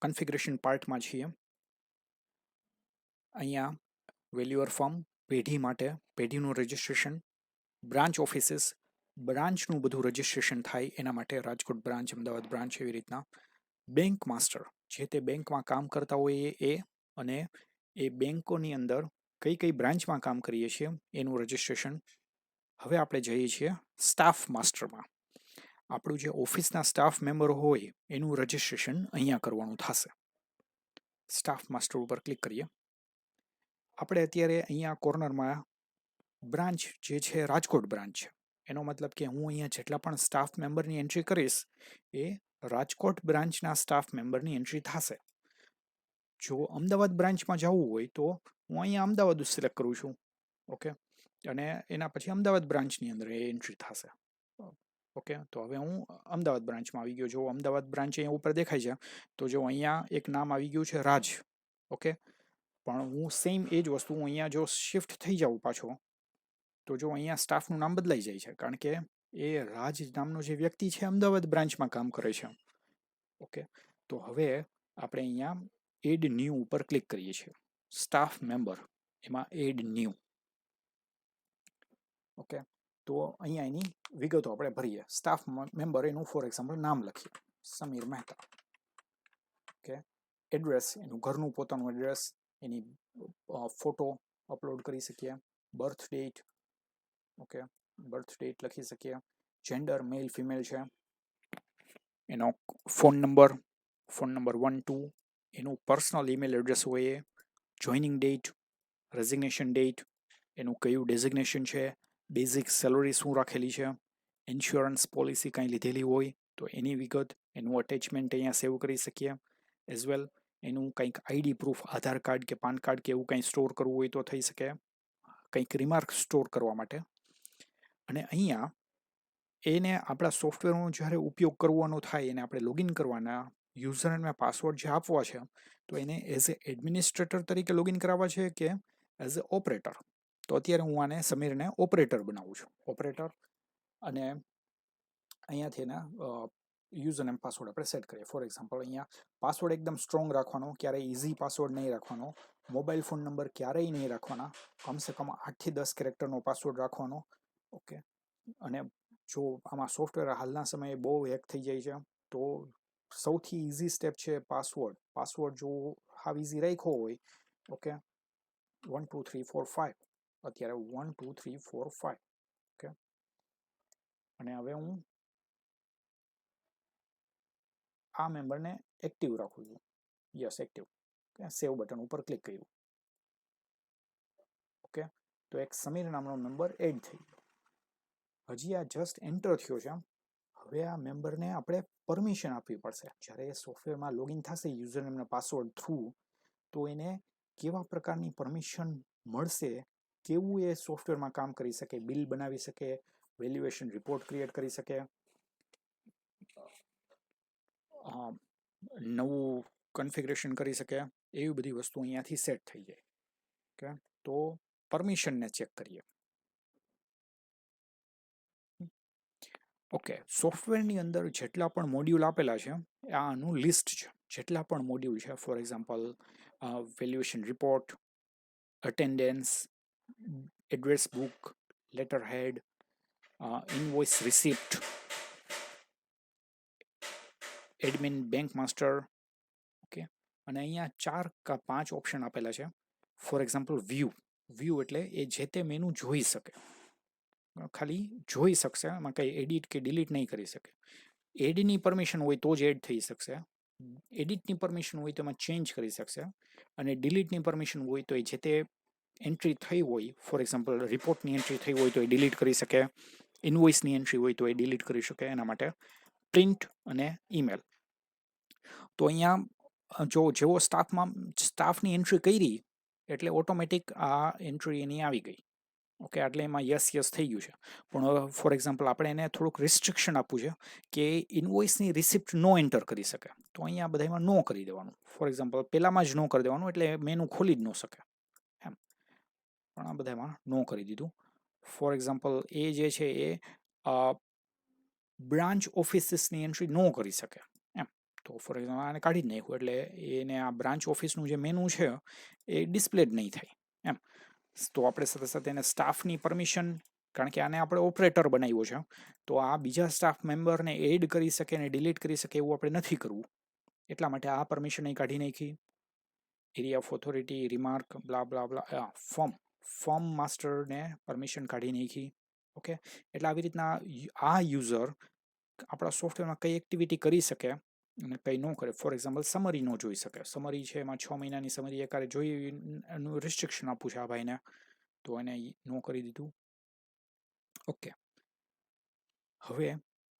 Configuration પાર્ટમાં છીએ. અહીંયા valuer form, પેઢી માટે પેઢીનું રજિસ્ટ્રેશન, બ્રાન્ચ ઓફિસીસ, બ્રાન્ચનું બધું રજિસ્ટ્રેશન થાય એના માટે રાજકોટ બ્રાન્ચ, અમદાવાદ બ્રાન્ચ, એવી રીતના બેંક માસ્ટર, જે તે બેંકમાં કામ કરતા હોય એ અને એ બેંકોની અંદર કઈ કઈ બ્રાન્ચમાં કામ કરીએ છીએ એનું રજિસ્ટ્રેશન. હવે આપણે જઈએ છીએ સ્ટાફ માસ્ટરમાં. આપણું જે ઓફિસના સ્ટાફ મેમ્બર હોય એનું રજિસ્ટ્રેશન અહીંયા કરવાનું થશે. સ્ટાફ માસ્ટર ઉપર ક્લિક કરીએ. આપણે અત્યારે અહીંયા કોર્નરમાં બ્રાન્ચ જે છે રાજકોટ બ્રાન્ચ છે. એનો મતલબ કે હું અહીંયા જેટલા પણ સ્ટાફ મેમ્બરની એન્ટ્રી કરીશ એ રાજકોટ બ્રાન્ચના સ્ટાફ મેમ્બરની એન્ટ્રી થશે. જો અમદાવાદ બ્રાન્ચમાં જવું હોય તો હું અહીંયા અમદાવાદ સિલેક્ટ કરું છું. ઓકે, અને એના પછી અમદાવાદ બ્રાન્ચની અંદર એ એન્ટ્રી થશે. ઓકે, તો હવે હું અમદાવાદ બ્રાન્ચમાં આવી ગયો. જો અમદાવાદ બ્રાન્ચ અહીંયા ઉપર દેખાય છે તો જો અહીંયા એક નામ આવી ગયું છે રાજ. ઓકે, પણ હું સેમ એ જ વસ્તુ અહીંયા જો શિફ્ટ થઈ જાઉં પાછો તો જો અહીંયા સ્ટાફનું નામ બદલાઈ જાય છે, કારણ કે એ રાજ નામનો જે વ્યક્તિ છે અમદાવાદ બ્રાન્ચમાં કામ કરે છે. ઓકે, તો હવે આપણે અહીંયા એડ ન્યૂ ઉપર ક્લિક કરીએ છીએ. સ્ટાફ મેમ્બર, એમાં એડ ન્યૂ. ઓકે, તો અહીંયા એની વિગતો આપણે ભરીએ. સ્ટાફ મેમ્બર એનું ફોર એક્ઝામ્પલ નામ લખીએ, સમીર મહેતા. ઓકે, એડ્રેસ એનું ઘરનું પોતાનું એડ્રેસ, એની ફોટો અપલોડ કરી શકીએ, birth date. Okay, birth date લખી શકીએ, જેન્ડર મેલ ફિમેલ છે, એનો ફોન નંબર 1 2, એનું પર્સનલ ઈમેલ એડ્રેસ હોય એ, જોઈનિંગ ડેટ, રેઝિગ્નેશન ડેટ, એનું કયું ડેઝિગ્નેશન છે, બેઝિક સેલરી શું રાખેલી છે, ઇન્સ્યોરન્સ પોલિસી કાંઈ લીધેલી હોય તો એની વિગત, એનું અટેચમેન્ટ અહીંયા સેવ કરી શકીએ. એઝ વેલ એનું કંઈક આઈડી પ્રૂફ, આધાર કાર્ડ કે પાન કાર્ડ કે એવું કંઈ સ્ટોર કરવું હોય તો થઈ શકે, કંઈક રિમાર્ક સ્ટોર કરવા માટે. અને અહીંયા એને આપણા સોફ્ટવેરનો જ્યારે ઉપયોગ કરવાનો થાય એને આપણે લોગિન કરવાના, યુઝર અને પાસવર્ડ જે આપવા છે તો એને એઝ એ એડમિનિસ્ટ્રેટર તરીકે લોગિન કરાવવા છે કે એઝ એ ઓપરેટર. તો અત્યારે હું આને સમીરને ઓપરેટર બનાવું છું, ઓપરેટર. અને અહીંયાથી એના યુઝર નેમ પાસવર્ડ આપણે સેટ કરીએ. ફોર એક્ઝામ્પલ અહીંયા પાસવર્ડ એકદમ સ્ટ્રોંગ રાખવાનો, ક્યારેય ઇઝી પાસવર્ડ નહીં રાખવાનો. મોબાઈલ ફોન નંબર ક્યારેય નહીં રાખવાના, કમસે કમ 8 થી 10 કેરેક્ટરનો પાસવર્ડ રાખવાનો. ઓકે, અને જો આમાં સોફ્ટવેર હાલના સમયે બહુ હેક થઈ જાય છે તો સૌથી ઇઝી સ્ટેપ છે પાસવર્ડ. પાસવર્ડ જો હાવ ઇઝી રાખ્યો હોય, ઓકે, 1 2 3 4 5, અત્યારે 1 2 3 4 5. ઓકે, અને હવે હું આ મેમ્બરને એક્ટિવ રાખું છું. Yes, active. સેવ બટન ઉપર ક્લિક કર્યું. ઓકે, તો એક સમીર નામનો મેમ્બર એડ થઈ ગયો. હજી આ જસ્ટ એન્ટર થયો છે. હવે આ મેમ્બરને આપણે પરમિશન આપવી પડશે. જ્યારે એ સોફ્ટવેરમાં લોગિન થશે યુઝર નેમના પાસવર્ડ થ્રુ, તો એને કેવા પ્રકારની પરમિશન મળશે, કેવું એ સોફ્ટવેરમાં કામ કરી શકે, બિલ બનાવી શકે, વેલ્યુએશન રિપોર્ટ ક્રિએટ કરી શકે, નવું કન્ફિગરેશન કરી શકે, એવી બધી વસ્તુ અહીંયાથી સેટ થઈ જાય. ઓકે, તો પરમિશનને ચેક કરીએ. ઓકે, સોફ્ટવેરની અંદર જેટલા પણ મોડ્યુલ આપેલા છે આનું લિસ્ટ છે. જેટલા પણ મોડ્યુલ છે, for example valuation report, attendance, address book, letter head, invoice receipt, admin, bank master. Okay, અને અહીંયા 4 કે 5 ઓપ્શન આપેલા છે. ફોર એક્ઝામ્પલ વ્યૂ એટલે એ જે તે મેનુ જોઈ શકે, ખાલી જોઈ શકશે, એમાં કંઈ એડિટ કે ડિલીટ નહીં કરી શકે. એડની પરમિશન હોય તો જ એડ થઈ શકશે, એડિટની પરમિશન હોય તો એમાં ચેન્જ કરી શકશે, અને ડિલીટની પરમિશન હોય તો એ જે તે એન્ટ્રી થઈ હોય, ફોર એક્ઝામ્પલ રિપોર્ટની એન્ટ્રી થઈ હોય તો એ ડિલીટ કરી શકે, ઇનવોઇસની એન્ટ્રી હોય તો એ ડિલીટ કરી શકે. એના માટે પ્રિન્ટ અને ઈમેલ. તો અહીંયા જો જેવો સ્ટાફની એન્ટ્રી કરી એટલે ઓટોમેટિક આ એન્ટ્રી એની આવી ગઈ. ઓકે, એટલે એમાં યસ થઈ ગયું છે. પણ ફોર એક્ઝામ્પલ આપણે એને થોડુંક રિસ્ટ્રિક્શન આપવું છે કે ઇનવોઇસની રિસિપ્ટ નો એન્ટર કરી શકે, તો અહીંયા બધામાં નો કરી દેવાનું. ફોર એક્ઝામ્પલ પહેલામાં જ નો કરી દેવાનું, એટલે મેનુ ખોલી જ ન શકે એમ. પણ આ બધામાં નો કરી દીધું. ફોર એક્ઝામ્પલ એ જે છે એ બ્રાન્ચ ઓફિસીસની એન્ટ્રી નો કરી શકે એમ, તો ફોર એક્ઝામ્પલ આને કાઢી જ નાખ્યું એટલે એને આ બ્રાન્ચ ઓફિસનું જે મેનુ છે એ ડિસ્પ્લે જ નહીં થાય એમ. તો આપણે સાથે સાથે એને સ્ટાફની પરમિશન, કારણ કે આને આપણે ઓપરેટર બનાવ્યો છે, તો આ બીજા સ્ટાફ મેમ્બરને એડ કરી શકે અને ડિલીટ કરી શકે એવું આપણે નથી કરવું, એટલા માટે આ પરમિશન અહીં કાઢી નાખી. Area of authority, remark, bla bla bla, form માસ્ટરને પરમિશન કાઢી નાખી. ઓકે, એટલે આવી રીતના આ યુઝર આપણા સોફ્ટવેરમાં કઈ એક્ટિવિટી કરી શકે અને કંઈ ન કરે. ફોર એક્ઝામ્પલ સમરી ન જોઈ શકે. સમરી છે એમાં 6 મહિનાની સમરી એકારે જોઈ એનું રિસ્ટ્રિક્શન આપું છે આ ભાઈને, તો એને ન કરી દીધું. ઓકે, હવે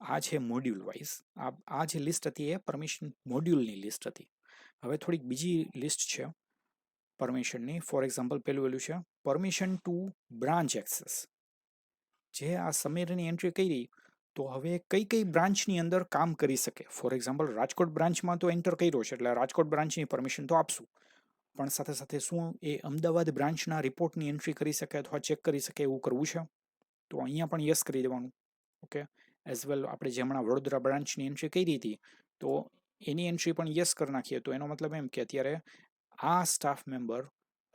આ છે મોડ્યુલ વાઇઝ. આ જે લિસ્ટ હતી એ પરમિશન મોડ્યુલની લિસ્ટ હતી. હવે થોડીક બીજી લિસ્ટ છે પરમિશનની. ફોર એક્ઝામ્પલ પહેલું છે પરમિશન ટુ બ્રાન્ચ એક્સેસ. જે આ સમીરની એન્ટ્રી કરી, તો હવે કઈ બ્રાન્ચની અંદર કામ કરી શકે. ફોર એક્ઝામ્પલ રાજકોટ બ્રાન્ચમાં તો એન્ટર કર્યો છે એટલે રાજકોટ બ્રાન્ચની પરમિશન તો આપશું, પણ સાથે સાથે શું એ અમદાવાદ બ્રાન્ચના રિપોર્ટની એન્ટ્રી કરી શકે અથવા ચેક કરી શકે એવું કરવું છે, તો અહીંયા પણ યસ કરી દેવાનું. ઓકે, એઝ વેલ આપણે જે હમણાં વડોદરા બ્રાન્ચની એન્ટ્રી કરી હતી તો એની એન્ટ્રી પણ યસ કરી નાખીએ, તો એનો મતલબ એમ કે અત્યારે આ સ્ટાફ મેમ્બર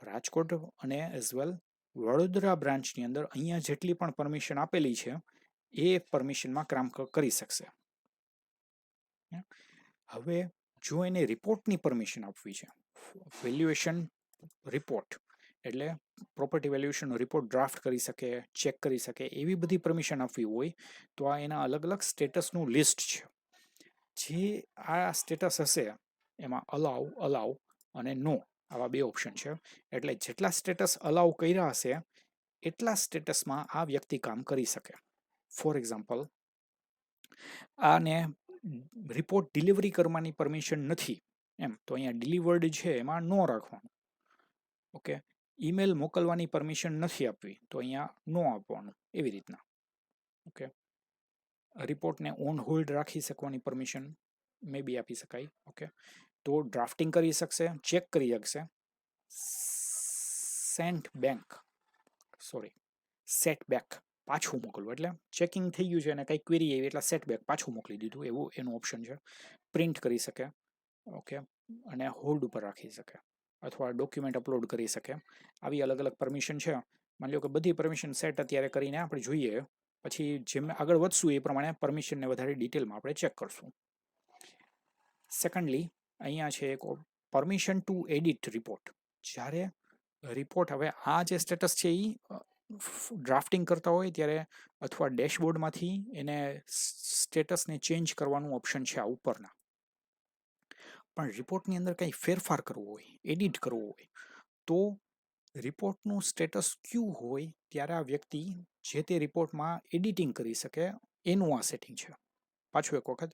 રાજકોટ અને એઝ વેલ વડોદરા બ્રાન્ચની અંદર અહીંયા જેટલી પણ પરમિશન આપેલી છે એ પરમિશનમાં કામ કરી શકશે. હવે જો એને રિપોર્ટની પરમિશન આપવી છે, વેલ્યુએશન રિપોર્ટ એટલે પ્રોપર્ટી વેલ્યુએશનનો રિપોર્ટ ડ્રાફ્ટ કરી શકે, ચેક કરી શકે, એવી બધી પરમિશન આપવી હોય તો આ એના અલગ અલગ સ્ટેટસનું લિસ્ટ છે. જે આ સ્ટેટસ હશે એમાં અલાવ અને નો આવા 2 ઓપ્શન છે. એટલે જેટલા સ્ટેટસ અલાવ કર્યા હશે એટલા સ્ટેટસમાં આ વ્યક્તિ કામ કરી શકે. ફોર એક્ઝામ્પલ આને રિપોર્ટ ડિલિવરી કરવાની પરમિશન નથી એમ, તો અહીંયા ડિલિવર્ડ છે એમાં નો રાખવાનું. ઓકે, ઈમેલ મોકલવાની પરમિશન નથી આપવી તો અહીંયા નો આપવાનું, એવી રીતના. ઓકે, રિપોર્ટને ઓન હોલ્ડ રાખી શકવાની પરમિશન મે બી આપી શકાય. ઓકે, તો ડ્રાફ્ટિંગ કરી શકશે, ચેક કરી શકશે, સેટબેક પાછું મોકલવું, એટલે ચેકિંગ થઈ ગયું છે અને કંઈ ક્વેરી આવી એટલે સેટબેક પાછું મોકલી દીધું એવું એનું ઓપ્શન છે. પ્રિન્ટ કરી શકે. ઓકે, અને હોલ્ડ ઉપર રાખી શકે અથવા ડોક્યુમેન્ટ અપલોડ કરી શકે. આવી અલગ અલગ પરમિશન છે. માની લો કે બધી પરમિશન સેટ અત્યારે કરીને આપણે જોઈએ, પછી જેમ આગળ વધશું એ પ્રમાણે પરમિશનને વધારે ડિટેલમાં આપણે ચેક કરશું. સેકન્ડલી અહીંયા છે એક પરમિશન ટુ એડિટ રિપોર્ટ. જ્યારે રિપોર્ટ હવે આ જે સ્ટેટસ છે એ ડ્રાફ્ટિંગ કરતા હોય ત્યારે અથવા ડેશબોર્ડમાંથી એને સ્ટેટસને ચેન્જ કરવાનું ઓપ્શન છે આ ઉપરના. પણ રિપોર્ટની અંદર કંઈ ફેરફાર કરવો હોય, એડિટ કરવો હોય, તો રિપોર્ટનું સ્ટેટસ ક્યુ હોય ત્યારે આ વ્યક્તિ જે તે રિપોર્ટમાં એડિટિંગ કરી શકે એનું આ સેટિંગ છે. પાછું એક વખત,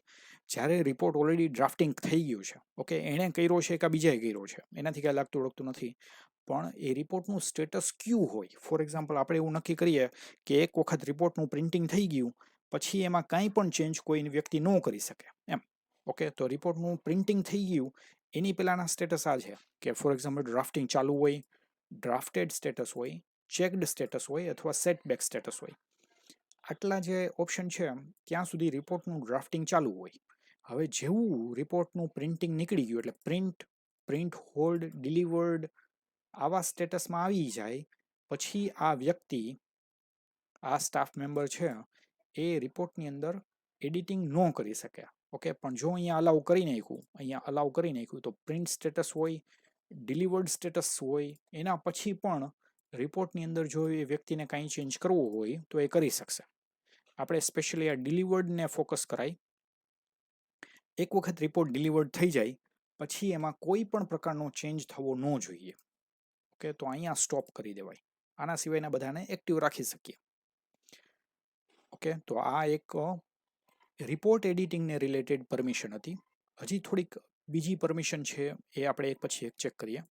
જ્યારે રિપોર્ટ ઓલરેડી ડ્રાફ્ટિંગ થઈ ગયું છે, ઓકે, એણે કર્યો છે કે બીજાએ કર્યો છે એનાથી કાંઈ લાગતું ઓળખતું નથી, પણ એ રિપોર્ટનું સ્ટેટસ ક્યુ હોય. ફોર એક્ઝામ્પલ આપણે એવું નક્કી કરીએ કે એક વખત રિપોર્ટનું પ્રિન્ટિંગ થઈ ગયું પછી એમાં કાંઈ પણ ચેન્જ કોઈ વ્યક્તિ ન કરી શકે એમ. ઓકે, તો રિપોર્ટનું પ્રિન્ટિંગ થઈ ગયું એની પહેલાંના સ્ટેટસ આ છે કે ફોર એક્ઝામ્પલ ડ્રાફ્ટિંગ ચાલુ હોય, ડ્રાફ્ટેડ સ્ટેટસ હોય, ચેકડ સ્ટેટસ હોય અથવા સેટબેક સ્ટેટસ હોય. આટલા જે ઓપ્શન છે ત્યાં સુધી રિપોર્ટનું ડ્રાફ્ટિંગ ચાલુ હોય. હવે જેવું રિપોર્ટનું પ્રિન્ટિંગ નીકળી ગયું એટલે પ્રિન્ટ હોલ્ડ, ડિલિવર્ડ આવા સ્ટેટસમાં આવી જાય પછી આ વ્યક્તિ, આ સ્ટાફ મેમ્બર છે એ રિપોર્ટની અંદર એડિટિંગ ન કરી શકે. ઓકે, પણ જો અહીંયા અલાઉ કરી નાખ્યું તો પ્રિન્ટ સ્ટેટસ હોય, ડિલિવર્ડ સ્ટેટસ હોય, એના પછી પણ રિપોર્ટની અંદર જો એ વ્યક્તિને કાંઈ ચેન્જ કરવું હોય તો એ કરી શકશે. આપણે સ્પેશિયલી આ ડિલિવર્ડને ફોકસ કરાય. એક વખત રિપોર્ટ ડિલિવર્ડ થઈ જાય પછી એમાં કોઈ પણ પ્રકારનો ચેન્જ થવો ન જોઈએ. ઓકે, તો અહીંયા સ્ટોપ કરી દેવાય. આના સિવાયના બધાને એક્ટિવ રાખી શકીએ. ઓકે, તો આ એક રિપોર્ટ એડિટિંગને રિલેટેડ પરમિશન હતી. હજી થોડીક બીજી પરમિશન છે એ આપણે એક પછી એક ચેક કરીએ.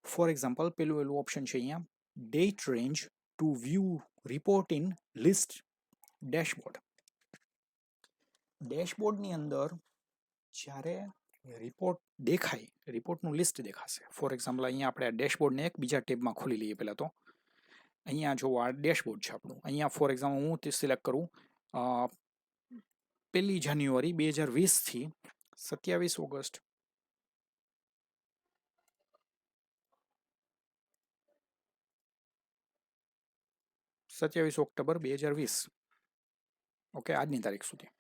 ફોર એક્ઝામ્પલ પેલું ઓપ્શન છે અહીંયા date range to view report in list dashboard. ડેશબોર્ડની અંદર જ્યારે રિપોર્ટ દેખાય, રિપોર્ટનું લિસ્ટ દેખાશે. ફોર એક્ઝામ્પલ અહીંયા આપણે આ ડેશબોર્ડને એક બીજા ટેબમાં ખોલી લઈએ. પહેલાં તો અહીંયા જો આ ડેશબોર્ડ છે આપણું. અહીંયા ફોર એક્ઝામ્પલ હું તે સિલેક્ટ કરું 1 જાન્યુઆરી 2020થી 27 ઓગસ્ટ. ઓક્ટોબર 2020. ઓકે, આજની તારીખ સુધી.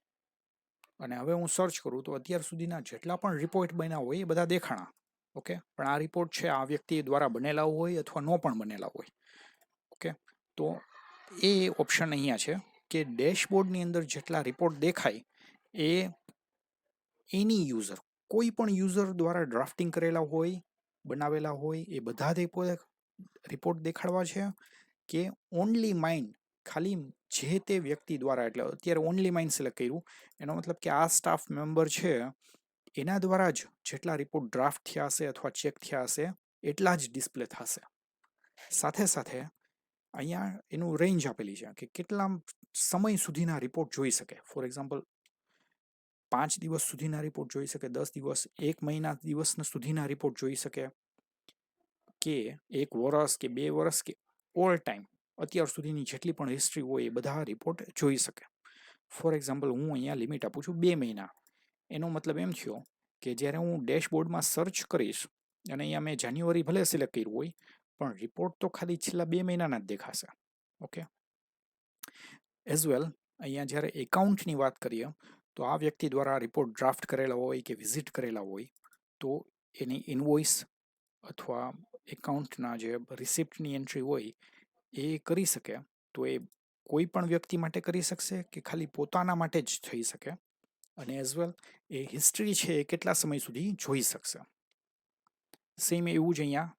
અને હવે હું સર્ચ કરું તો અત્યાર સુધીના જેટલા પણ રિપોર્ટ બન્યા હોય એ બધા દેખાણા. ઓકે, પણ આ રિપોર્ટ છે આ વ્યક્તિ દ્વારા બનેલા હોય અથવા ન પણ બનેલા હોય. ઓકે, તો એ ઓપ્શન અહીંયા છે કે ડેશબોર્ડની અંદર જેટલા રિપોર્ટ દેખાય એ એની યુઝર, કોઈ પણ યુઝર દ્વારા ડ્રાફ્ટિંગ કરેલા હોય, બનાવેલા હોય, એ બધા રિપોર્ટ દેખાડવા છે કે ઓનલી માઇન, ખાલી જે તે વ્યક્તિ દ્વારા, એટલે અત્યારે ઓનલી માઇન સિલેક્ટ કર્યું, એનો મતલબ કે આ સ્ટાફ મેમ્બર છે એના દ્વારા જ જેટલા રિપોર્ટ ડ્રાફ્ટ થયા હશે અથવા ચેક થયા હશે એટલા જ ડિસ્પ્લે થશે. સાથે સાથે અહીંયા એનું રેન્જ આપેલી છે કે કેટલા સમય સુધીના રિપોર્ટ જોઈ શકે. ફોર એક્ઝામ્પલ 5 દિવસ સુધીના રિપોર્ટ જોઈ શકે, 10 દિવસ, 1 મહિના દિવસ સુધીના રિપોર્ટ જોઈ શકે, કે 1 વર્ષ કે 2 વર્ષ કે ઓલ ટાઈમ અત્યાર સુધીની જેટલી પણ હિસ્ટ્રી હોય એ બધા રિપોર્ટ જોઈ શકે. ફોર એક્ઝામ્પલ હું અહીંયા લિમિટ આપું છું 2 મહિના. એનો મતલબ એમ થયો કે જ્યારે હું ડેશબોર્ડમાં સર્ચ કરીશ અને અહીંયા મેં જાન્યુઆરી ભલે સિલેક્ટ કર્યું હોય પણ રિપોર્ટ તો ખાલી છેલ્લા 2 મહિનાના જ દેખાશે. ઓકે, એઝ વેલ અહીંયા જ્યારે એકાઉન્ટની વાત કરીએ તો આ વ્યક્તિ દ્વારા રિપોર્ટ ડ્રાફ્ટ કરેલા હોય કે વિઝિટ કરેલા હોય તો એની ઇનવોઇસ અથવા એકાઉન્ટના જે રિસિપ્ટની એન્ટ્રી હોય એ કરી શકે. તો એ કોઈ પણ વ્યક્તિ માટે કરી શકશે કે ખાલી પોતાના માટે જ થઈ શકે. અને એઝ વેલ એ હિસ્ટ્રી છે એ કેટલા સમય સુધી જોઈ શકશે. સેમ એવું જ અહીંયા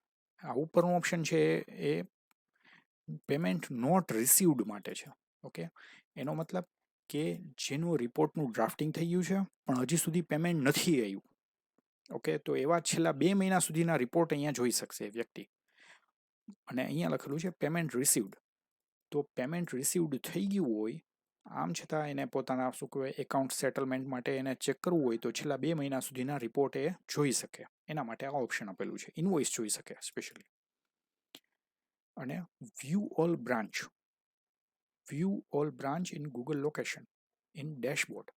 આ ઉપરનું ઓપ્શન છે એ પેમેન્ટ નોટ રિસીવ્ડ માટે છે. ઓકે, એનો મતલબ કે જેનું રિપોર્ટનું ડ્રાફ્ટિંગ થઈ ગયું છે પણ હજી સુધી પેમેન્ટ નથી આવ્યું. ઓકે, તો એવા છેલ્લા 2 મહિના સુધીના રિપોર્ટ અહીંયા જોઈ શકશે વ્યક્તિ. અને અહીંયા લખેલું છે પેમેન્ટ રિસીવ્ડ. તો પેમેન્ટ રિસીવ્ડ થઈ ગયું હોય, આમ છતાં એને પોતાના શું કહેવાય એકાઉન્ટ સેટલમેન્ટ માટે એને ચેક કરવું હોય તો છેલ્લા 2 મહિના સુધીના રિપોર્ટ એ જોઈ શકે. એના માટે આ ઓપ્શન આપેલું છે, ઇનવોઇસ જોઈ શકે સ્પેશિયલી. અને view all branch, view all branch in Google location in dashboard,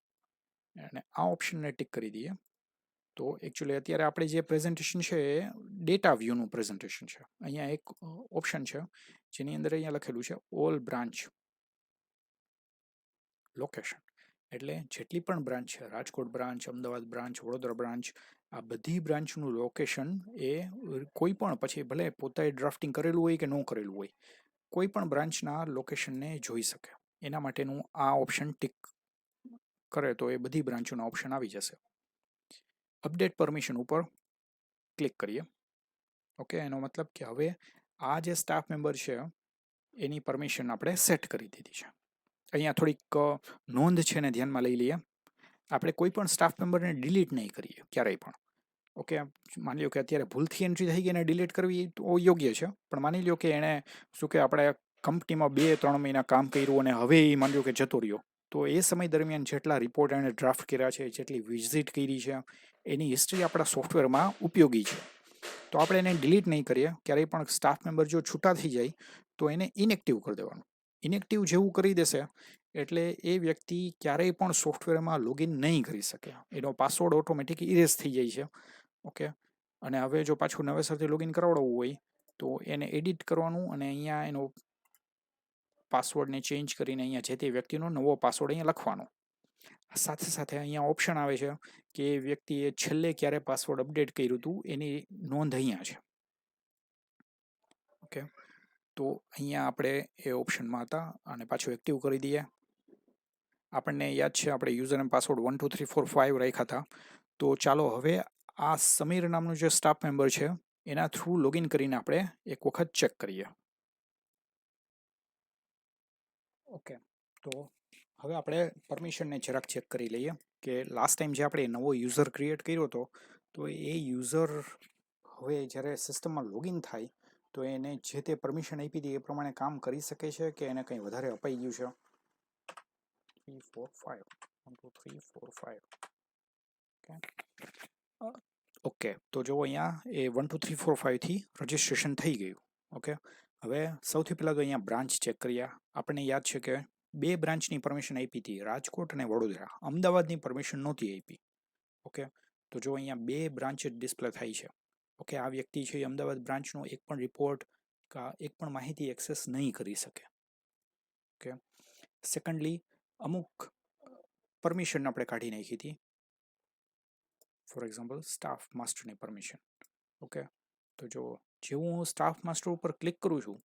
અને આ ઓપ્શનને ટિક કરી દઈએ તો એકચ્યુઅલી અત્યારે આપણે જે પ્રેઝન્ટેશન છે એ ડેટા વ્યૂનું પ્રેઝન્ટેશન છે. અહીંયા એક ઓપ્શન છે જેની અંદર અહીંયા લખેલું છે ઓલ બ્રાન્ચ લોકેશન, એટલે જેટલી પણ બ્રાન્ચ છે, Rajkot branch, Ahmedabad branch, Vadodara branch, આ બધી બ્રાન્ચનું લોકેશન એ કોઈ પણ, પછી ભલે પોતાએ ડ્રાફ્ટિંગ કરેલું હોય કે ન કરેલું હોય, કોઈ પણ બ્રાન્ચના લોકેશનને જોઈ શકે. એના માટેનું આ ઓપ્શન ટિક કરે તો એ બધી બ્રાન્ચોના ઓપ્શન આવી જશે. અપડેટ પરમિશન ઉપર ક્લિક કરીએ. ઓકે, એનો મતલબ કે હવે આ જે સ્ટાફ મેમ્બર છે એની પરમિશન આપણે સેટ કરી દીધી છે. અહીંયા થોડીક નોંધ છે ને ધ્યાનમાં લઈ લઈએ. આપણે કોઈ પણ સ્ટાફ મેમ્બરને ડિલીટ નહીં કરીએ ક્યારેય પણ. ઓકે, માની લો કે અત્યારે ભૂલથી એન્ટ્રી થઈ ગઈ એને ડિલીટ કરવી તો યોગ્ય છે, પણ માની લો કે એણે શું કે આપણે કંપનીમાં 2-3 મહિના કામ કર્યું અને હવે એ માની લો કે જતો રહ્યો, તો એ સમય દરમિયાન જેટલા રિપોર્ટ એણે ડ્રાફ્ટ કર્યા છે, જેટલી વિઝિટ કરી છે, એની હિસ્ટ્રી આપણા સોફ્ટવેરમાં ઉપયોગી છે. તો આપણે એને ડિલીટ નહીં કરીએ. ક્યારેય પણ સ્ટાફ મેમ્બર જો છૂટા થઈ જાય તો એને ઇનએક્ટિવ કરી દેવાનું. ઇનએક્ટિવ જેવું કરી દેશે એટલે એ વ્યક્તિ ક્યારેય પણ સોફ્ટવેરમાં લોગિન નહીં કરી શકે. એનો પાસવર્ડ ઓટોમેટિક ઇરેઝ થઈ જાય છે. ઓકે, અને હવે જો પાછું નવેસરથી લોગિન કરાવડાવવું હોય તો એને એડિટ કરવાનું અને અહીંયા એનો પાસવર્ડને ચેન્જ કરીને અહીંયા જે તે વ્યક્તિનો નવો પાસવર્ડ અહીંયા લખવાનો. સાથે સાથે અહીંયા ઓપ્શન આવે છે કે એ વ્યક્તિએ છેલ્લે ક્યારે પાસવર્ડ અપડેટ કર્યું હતું એની નોંધ અહીંયા છે. ઓકે, તો અહીંયા આપણે એ ઓપ્શનમાં હતા અને પાછું એક્ટિવ કરી દઈએ. આપણને યાદ છે આપણે યુઝર એન્ડ પાસવર્ડ 1 2 3 4 5 રાખ્યા હતા. તો ચાલો હવે આ સમીર નામનું જે સ્ટાફ મેમ્બર છે એના થ્રુ લોગિન કરીને આપણે એક વખત ચેક કરીએ. ઓકે, તો હવે આપણે પરમિશનને જરાક ચેક કરી લઈએ કે લાસ્ટ ટાઈમ જે આપણે નવો યુઝર ક્રિએટ કર્યો હતો તો એ યુઝર હવે જ્યારે સિસ્ટમમાં લોગિન થાય તો એને જે તે પરમિશન આપી હતી એ પ્રમાણે કામ કરી શકે છે કે એને કંઈ વધારે અપાઈ ગયું છે. 3 4 5 1 2 3 4 5. ઓકે, તો જો અહીંયા એ 1 2 3 4 5 થી રજિસ્ટ્રેશન થઈ ગયું. ઓકે, હવે સૌથી પહેલાં તો અહીંયા બ્રાન્ચ ચેક કરીએ. આપણને યાદ છે કે 2 બ્રાન્ચની પરમિશન આપી હતી, રાજકોટ અને વડોદરા. અમદાવાદની પરમિશન નહોતી આપી. ઓકે, તો જો અહીંયા 2 બ્રાન્ચ ડિસ્પ્લે થાય છે. ઓકે, આ વ્યક્તિ છે એ અમદાવાદ બ્રાન્ચનો એક પણ રિપોર્ટ કા એક પણ માહિતી એક્સેસ નહીં કરી શકે. ઓકે, સેકન્ડલી અમુક પરમિશન આપણે કાઢી નાખી હતી. ફોર એક્ઝામ્પલ સ્ટાફ માસ્ટરની પરમિશન. ઓકે, તો જો જેવું હું સ્ટાફ માસ્ટર ઉપર ક્લિક કરું છું,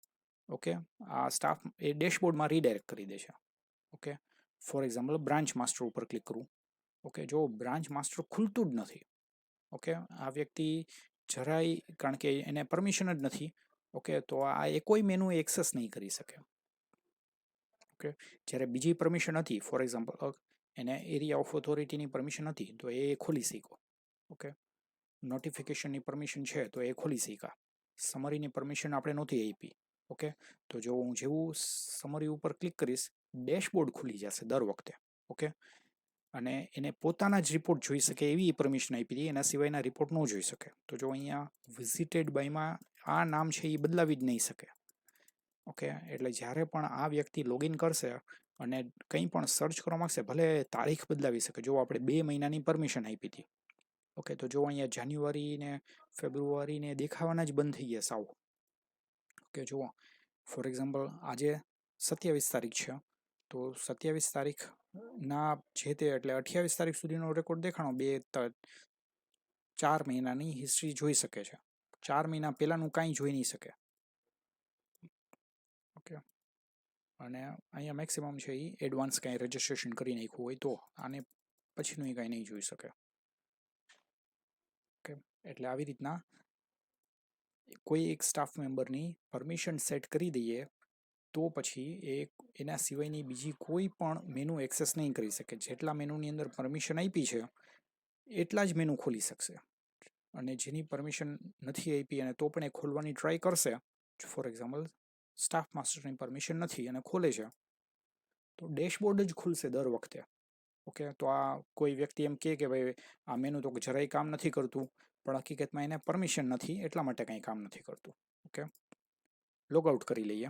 ઓકે, આ સ્ટાફ એ ડેશબોર્ડમાં રીડાયરેક્ટ કરી દે છે. Okay, for example branch master ઉપર ક્લિક કરું. ઓકે, જો બ્રાન્ચ માસ્ટર ખુલતું જ નથી. ઓકે, આ વ્યક્તિ જરાય, કારણ કે એને પરમિશન જ નથી. ઓકે, તો આ એ કોઈ મેનુ એક્સેસ નહીં કરી શકે. ઓકે, જ્યારે બીજી પરમિશન હતી, ફોર એક્ઝામ્પલ એને એરિયા ઓફ ઓથોરિટીની પરમિશન હતી તો એ ખોલી શક્યો. ઓકે, નોટિફિકેશનની પરમિશન છે તો એ ખોલી શક્યા. સમરીની પરમિશન આપણે નહોતી આપી. ઓકે, તો જો હું જેવું સમરી ઉપર ક્લિક કરીશ, ડેશબોર્ડ ખુલી જશે દર વખતે. ઓકે, અને એને પોતાના જ રિપોર્ટ જોઈ શકે એવી પરમિશન આપી હતી, એના સિવાયના રિપોર્ટ ન જોઈ શકે. તો જો અહીંયા વિઝિટેડ બાયમાં આ નામ છે એ બદલાવી જ નહીં શકે. ઓકે, એટલે જ્યારે પણ આ વ્યક્તિ લોગિન કરશે અને કંઈ પણ સર્ચ કરવા માંગશે, ભલે તારીખ બદલાવી શકે. જો આપણે 2 મહિનાની પરમિશન આપી હતી. ઓકે, તો જો અહીંયા જાન્યુઆરી ને ફેબ્રુઆરી ને દેખાવાના જ બંધ થઈ ગયા સાવ. ઓકે, જુઓ ફોર એક્ઝામ્પલ આજે 27 તારીખ છે, તો 27 તારીખના જે તે એટલે 28 તારીખ સુધીનો રેકોર્ડ દેખાણો 4 મહિનાની હિસ્ટ્રી જોઈ શકે છે. 4 મહિના પહેલાંનું કાંઈ જોઈ નહીં શકે. ઓકે, અને અહીંયા મેક્સિમમ છે એ એડવાન્સ કાંઈ રજિસ્ટ્રેશન કરી નાખ્યું હોય તો, આને પછીનું એ કાંઈ નહીં જોઈ શકે. ઓકે, એટલે આવી રીતના કોઈ એક સ્ટાફ મેમ્બરની પરમિશન સેટ કરી દઈએ તો પછી એના સિવાયની બીજી કોઈ પણ મેનુ એક્સેસ નહીં કરી શકે. જેટલા મેનુની અંદર પરમિશન આપી છે એટલા જ મેનુ ખોલી શકશે, અને જેની પરમિશન નથી આપી અને તો પણ એ ખોલવાની ટ્રાય કરશે, ફોર એક્ઝામ્પલ સ્ટાફ માસ્ટરની પરમિશન નથી અને ખોલે છે, તો ડેશબોર્ડ જ ખુલશે દર વખતે. ઓકે, તો આ કોઈ વ્યક્તિ એમ કે ભાઈ આ મેનુ તો જરાય કામ નથી કરતું, પણ હકીકતમાં એને પરમિશન નથી એટલા માટે કંઈ કામ નથી કરતું. ઓકે, લોગઆઉટ કરી લઈએ.